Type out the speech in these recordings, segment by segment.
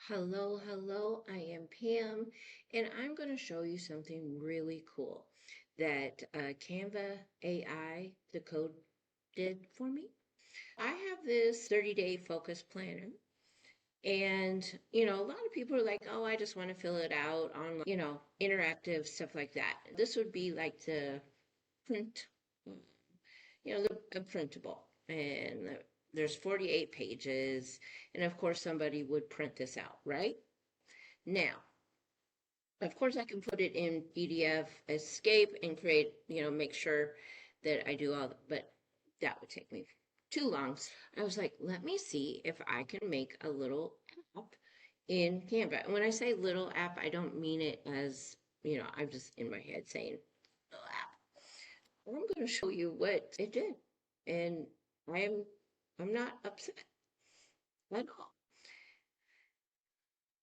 Hello, hello, I am Pam, and I'm going to show you something really cool that Canva AI, the code, did for me. I have this 30-day focus planner, and a lot of people are like, oh, I just want to fill it out on, interactive stuff like that. This would be like the print, the printable, and there's 48 pages, and of course, somebody would print this out, right? Now, of course, I can put it in PDF, escape, and create, make sure that I do all, but that would take me too long. So I was like, let me see if I can make a little app in Canva. And when I say little app, I don't mean it as, I'm just in my head saying little app. I'm going to show you what it did. And I am, I'm not upset at all.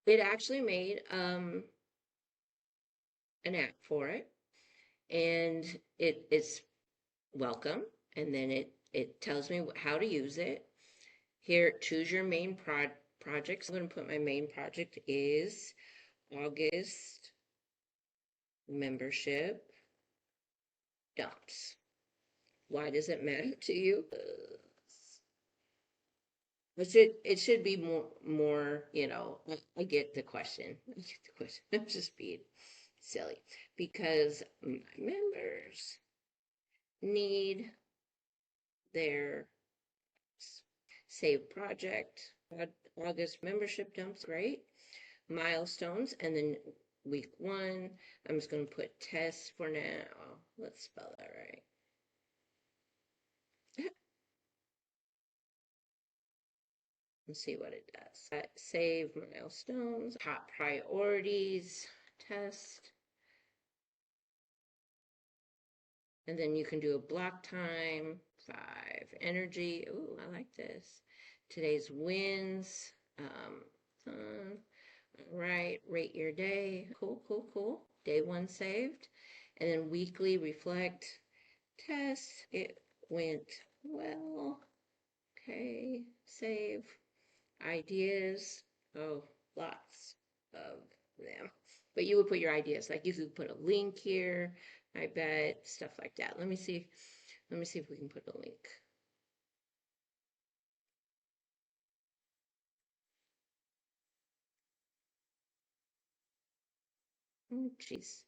It actually made an app for it, and it's welcome, and then it tells me how to use it. Here, choose your main project. So I'm going to put my main project is August membership dumps. Why does it matter to you? It should be more, I get the question. I get the question. I'm just being silly because my members need their save project, August membership dumps, right? Milestones, and then week one, I'm just going to put test for now. Let's spell that right. Let's see what it does. Save milestones, top priorities, test. And then you can do a block time, 5, energy. Ooh, I like this. Today's wins. Fun. Right, rate your day. Cool, cool, cool. Day one saved. And then weekly reflect test. It went well. Okay, save. Ideas. Oh, lots of them. But you would put your ideas. Like you could put a link here, I bet, stuff like that. Let me see. Let me see if we can put a link. Oh, jeez.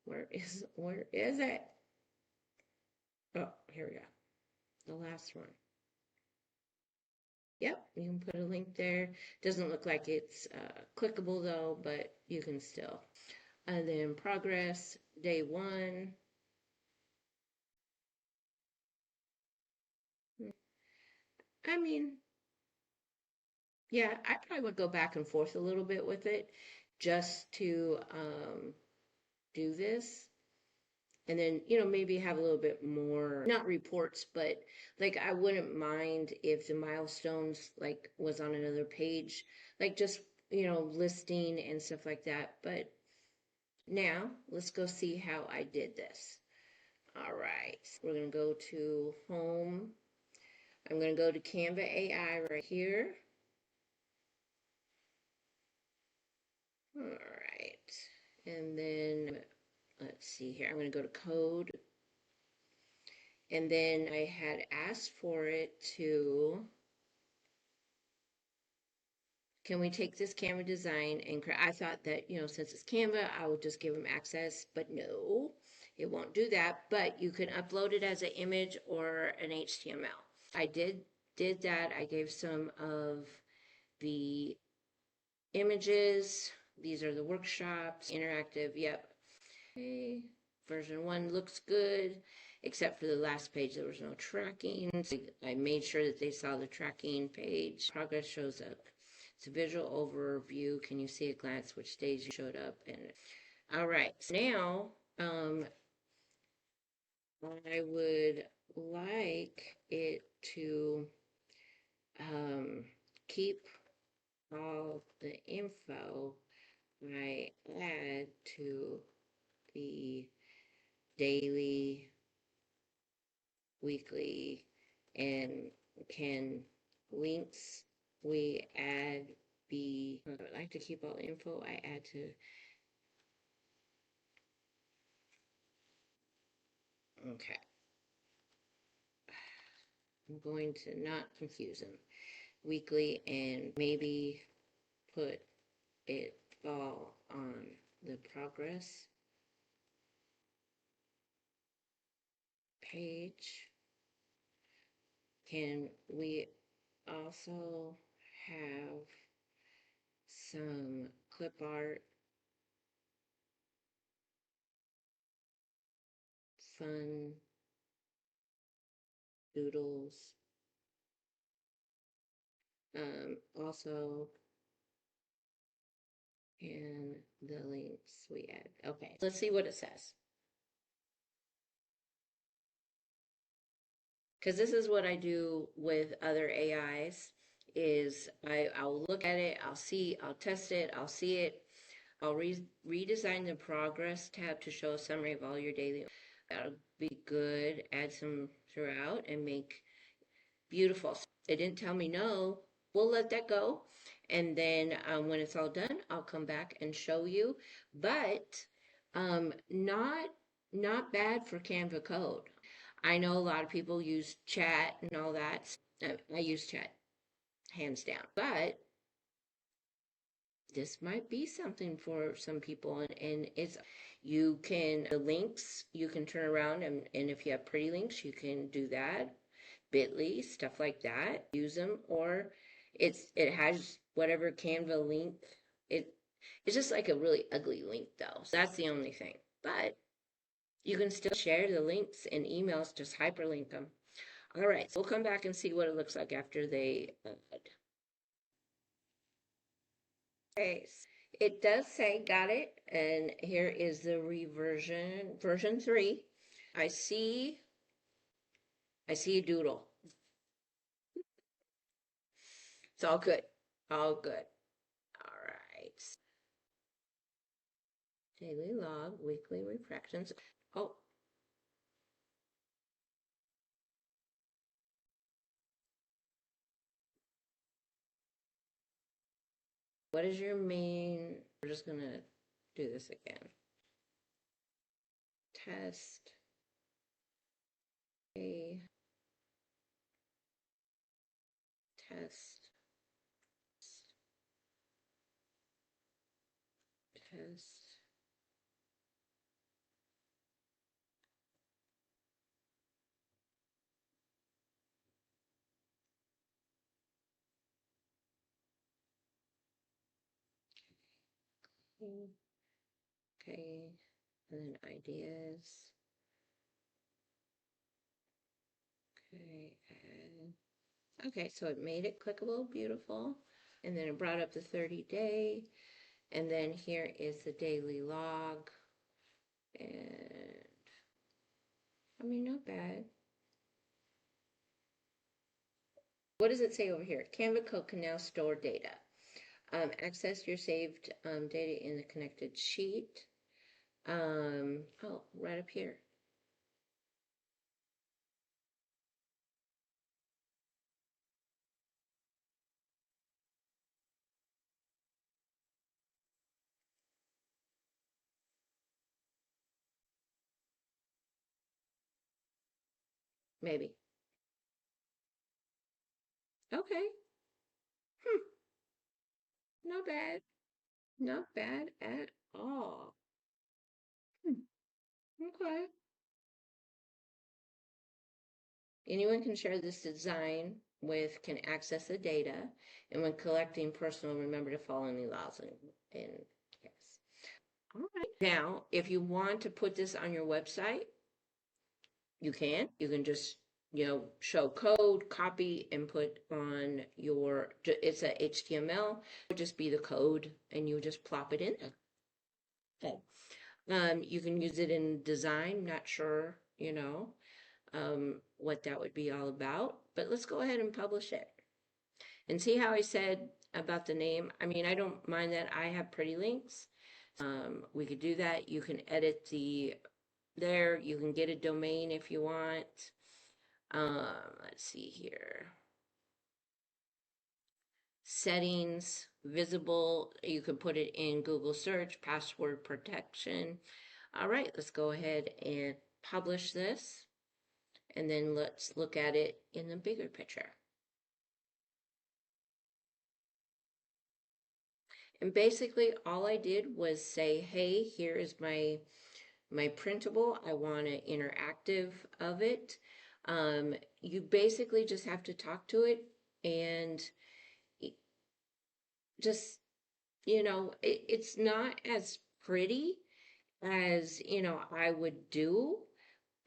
Where is it? Oh, here we go. The last one. Yep, you can put a link there. Doesn't look like it's clickable though, but you can still. And then progress, day one. I mean, yeah, I probably would go back and forth a little bit with it just to do this. And then, maybe have a little bit more, not reports, but like I wouldn't mind if the milestones like was on another page, like just, listing and stuff like that. But now let's go see how I did this. All right, we're going to go to home. I'm going to go to Canva AI right here. All right, and then let's see here. I'm going to go to code. And then I had asked for it to, can we take this Canva design and I thought that, since it's Canva, I would just give them access, but no, it won't do that. But you can upload it as an image or an HTML. I did that. I gave some of the images. These are the workshops, interactive. Yep. Okay. Version 1 looks good, except for the last page. There was no tracking. So I made sure that they saw the tracking page. Progress shows up. It's a visual overview. Can you see at a glance which days you showed up? And all right, so now I would like it to keep all the info I add to the daily, weekly, and can links we add be I would like to keep all info I add to. Okay. I'm going to not confuse them. Weekly and maybe put it all on the progress page. Can we also have some clip art, fun doodles? Also, and the links we add. Okay, let's see what it says. Because this is what I do with other AIs is I'll look at it, I'll test it, I'll see it, I'll redesign the progress tab to show a summary of all your daily. That'll be good. Add some throughout and make beautiful. They didn't tell me no. We'll let that go. And then when it's all done, I'll come back and show you. But not bad for Canva Code. I know a lot of people use chat and all that. I use chat hands down. But this might be something for some people, and it's you can the links you can turn around, and if you have pretty links you can do that, bit.ly stuff like that, use them. Or it has whatever Canva link. It's just like a really ugly link though, so that's the only thing. But you can still share the links in emails, just hyperlink them. All right, so we'll come back and see what it looks like after they okay, it does say got it, and here is the version 3. I see a doodle. It's all good. All good. All right. Daily log, weekly refractions. Oh, what is your main? We're just gonna do this again. Test a test test. Okay, and then ideas. Okay, okay, so it made it clickable, beautiful. And then it brought up the 30-day. And then here is the daily log. And I mean, not bad. What does it say over here? Canva Code can now store data. Access your saved data in the connected sheet. Oh, right up here. Maybe. Okay. Hmm. Not bad. Not bad at all. Hmm. Okay. Anyone can share this design with, can access the data, and when collecting personal, remember to follow any laws and yes. All right. Now, if you want to put this on your website, you can. You can just, show code, copy, and put on your, it's a HTML, it would just be the code, and you just plop it in there. Okay. You can use it in design, not sure, what that would be all about, but let's go ahead and publish it. And see how I said about the name? I mean, I don't mind that. I have pretty links. We could do that. You can edit there. You can get a domain if you want. Let's see here. settings, visible. You can put it in Google search, password protection. All right, let's go ahead and publish this. And then let's look at it in the bigger picture. And basically all I did was say, hey, here is my printable. I want an interactive of it. You basically just have to talk to it and just, it's not as pretty as, I would do,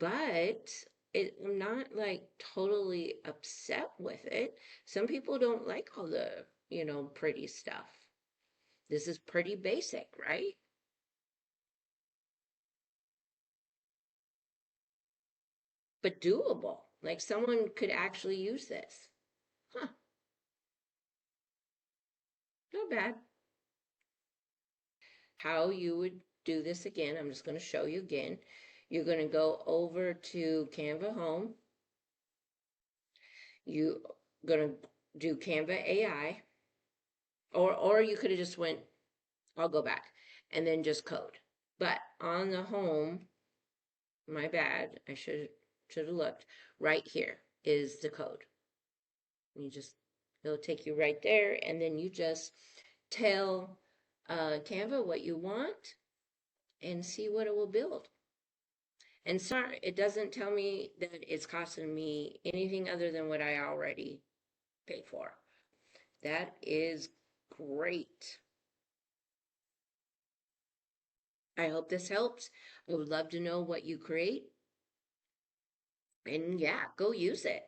but I'm not like totally upset with it. Some people don't like all the, pretty stuff. This is pretty basic, right? But doable. Like someone could actually use this. Huh, not bad. How you would do this again, I'm just going to show you again. You're going to go over to Canva Home. You're going to do Canva AI, or you could have just went, I'll go back, and then just code. But on the home, my bad, I should have looked. Right here is the code. You just, it'll take you right there, and then you just tell Canva what you want and see what it will build. And sorry, it doesn't tell me that it's costing me anything other than what I already paid for. That is great. I hope this helps. I would love to know what you create. And yeah, go use it.